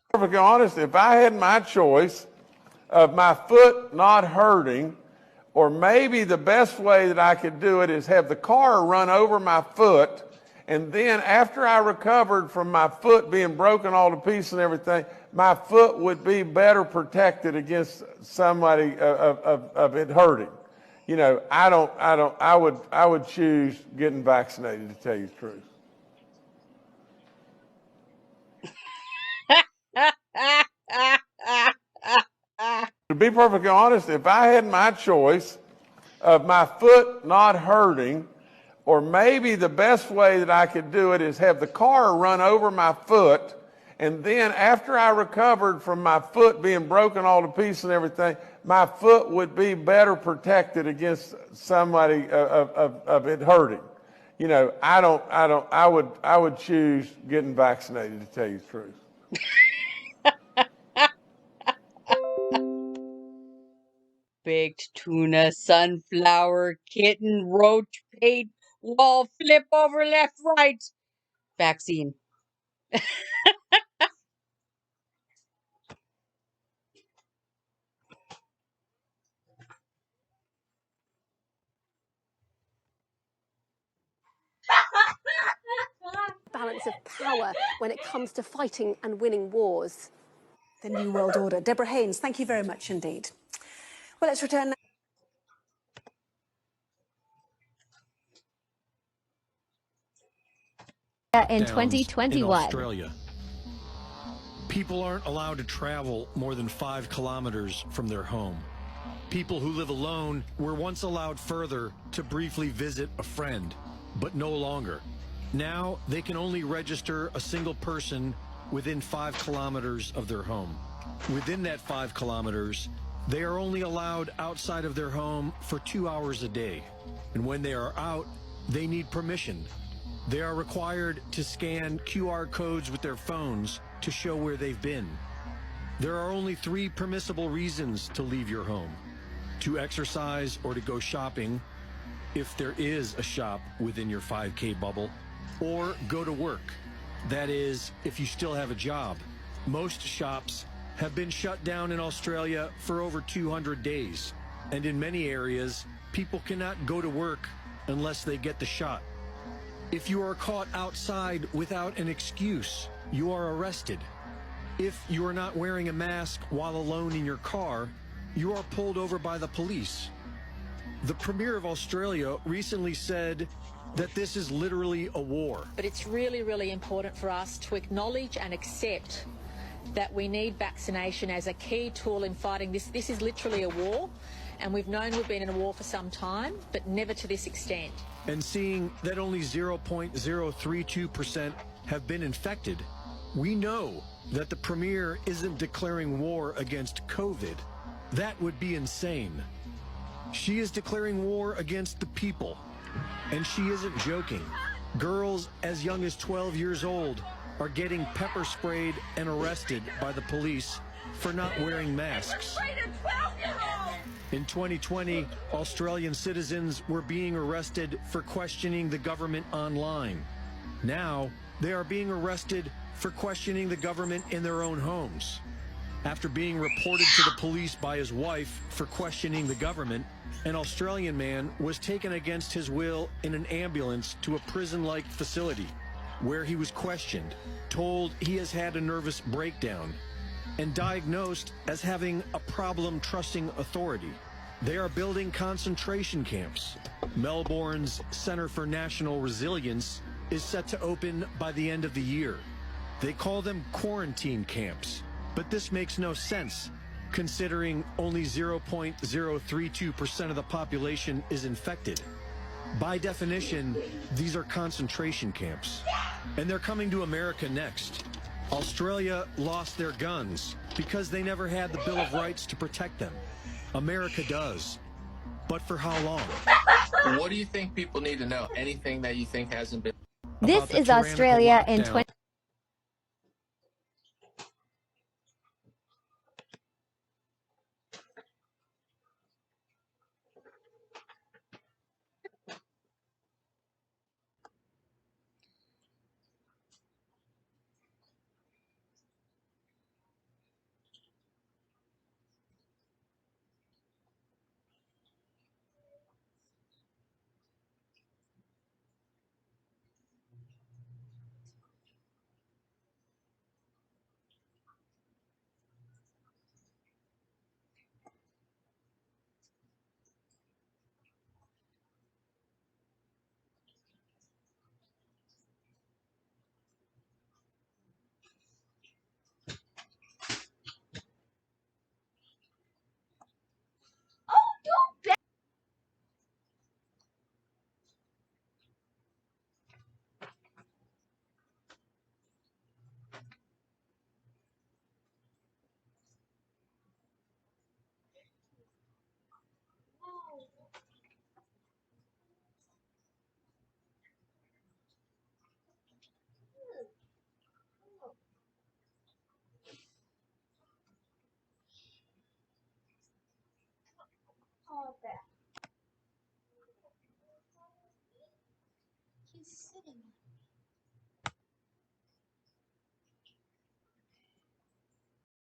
Perfectly honest, if I had my choice of my foot not hurting, or maybe the best way that I could do it is have the car run over my foot, and then after I recovered from my foot being broken all to pieces and everything, my foot would be better protected against somebody of it hurting. You know, I would choose getting vaccinated, to tell you the truth. To be perfectly honest, if I had my choice of my foot not hurting, or maybe the best way that I could do it is have the car run over my foot, and then after I recovered from my foot being broken all to pieces and everything, my foot would be better protected against somebody of it hurting. You know, I would choose getting vaccinated, to tell you the truth. Baked tuna, sunflower, kitten, roach, paint, wall, flip over, left, right. Vaccine. Balance of power when it comes to fighting and winning wars. The New World Order. Deborah Haynes, thank you very much indeed. Well, let's return now. In 2021. In Australia, people aren't allowed to travel more than 5 kilometers from their home. People who live alone were once allowed further to briefly visit a friend, but no longer. Now they can only register a single person within 5 kilometers of their home. Within that 5 kilometers, they are only allowed outside of their home for 2 hours a day. And when they are out, they need permission. They are required to scan QR codes with their phones to show where they've been. There are only 3 permissible reasons to leave your home: to exercise or to go shopping, if there is a shop within your 5K bubble, or go to work. That is, if you still have a job. Most shops have been shut down in Australia for over 200 days, and in many areas, people cannot go to work unless they get the shot. If you are caught outside without an excuse, you are arrested. If you are not wearing a mask while alone in your car, you are pulled over by the police. The Premier of Australia recently said that this is literally a war. But it's really, really important for us to acknowledge and accept that we need vaccination as a key tool in fighting this. This is literally a war, and we've known we've been in a war for some time, but never to this extent. And seeing that only 0.032% have been infected, we know that the Premier isn't declaring war against COVID. That would be insane. She is declaring war against the people. And she isn't joking. Girls as young as 12 years old are getting pepper sprayed and arrested by the police for not wearing masks. In 2020, Australian citizens were being arrested for questioning the government online. Now, they are being arrested for questioning the government in their own homes. After being reported to the police by his wife for questioning the government, an Australian man was taken against his will in an ambulance to a prison-like facility, where he was questioned, told he has had a nervous breakdown, and diagnosed as having a problem trusting authority. They are building concentration camps. Melbourne's Centre for National Resilience is set to open by the end of the year. They call them quarantine camps, but this makes no sense, considering only 0.032% of the population is infected. By definition, these are concentration camps. And they're coming to America next. Australia lost their guns because they never had the Bill of Rights to protect them. America does. But for how long? What do you think people need to know? Anything that you think hasn't been? This is Australia in 20. he's sitting on.